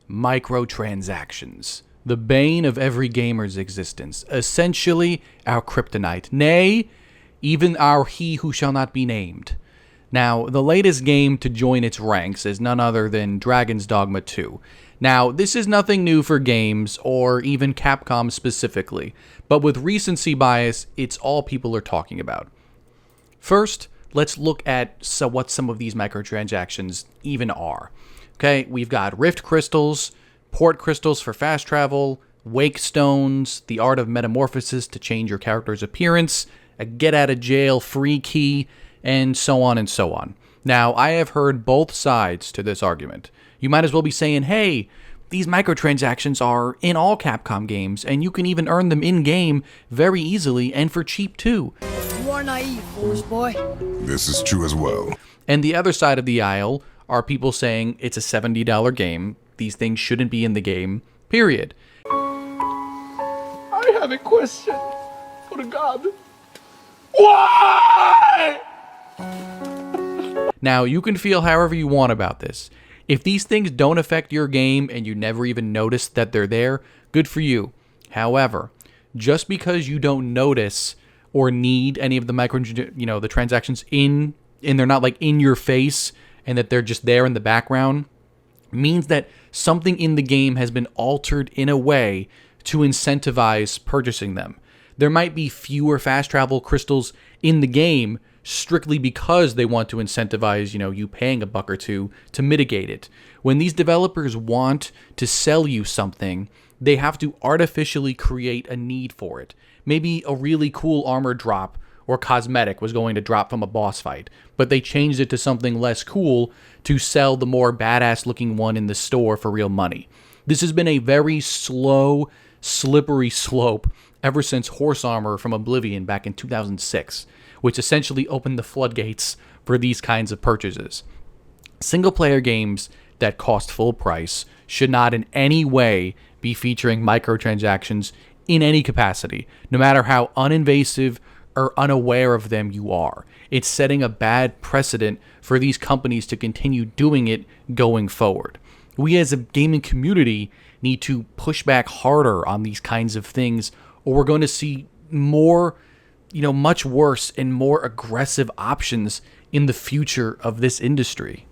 Microtransactions. The bane of every gamer's existence. Essentially, our kryptonite. Nay, even our he who shall not be named. Now, the latest game to join its ranks is none other than Dragon's Dogma 2. Now, this is nothing new for games, or even Capcom specifically, but with recency bias, it's all people are talking about. First, let's look at what some of these microtransactions even are. Okay, we've got Rift Crystals, Port Crystals for fast travel, Wake Stones, the Art of Metamorphosis to change your character's appearance, a get-out-of-jail-free key, and so on and so on. Now, I have heard both sides to this argument. You might as well be saying, hey, these microtransactions are in all Capcom games, and you can even earn them in-game very easily and for cheap too. You are naive, foolish boy. This is true as well. And the other side of the aisle are people saying it's a $70 game, these things shouldn't be in the game, period. I have a question for God. Why? Now, you can feel however you want about this. If these things don't affect your game and you never even notice that they're there, good for you. However, just because you don't notice or need any of the the transactions and they're not like in your face and that they're just there in the background, means that something in the game has been altered in a way to incentivize purchasing them. There might be fewer fast travel crystals in the game strictly because they want to incentivize, you paying $1 or $2 to mitigate it. When these developers want to sell you something, they have to artificially create a need for it. Maybe a really cool armor drop or cosmetic was going to drop from a boss fight, but they changed it to something less cool to sell the more badass looking one in the store for real money. This has been a very slow, slippery slope ever since Horse Armor from Oblivion back in 2006, which essentially opened the floodgates for these kinds of purchases. Single-player games that cost full price should not in any way be featuring microtransactions in any capacity, no matter how uninvasive or unaware of them you are. It's setting a bad precedent for these companies to continue doing it going forward. We as a gaming community need to push back harder on these kinds of things, or we're going to see more, much worse and more aggressive options in the future of this industry.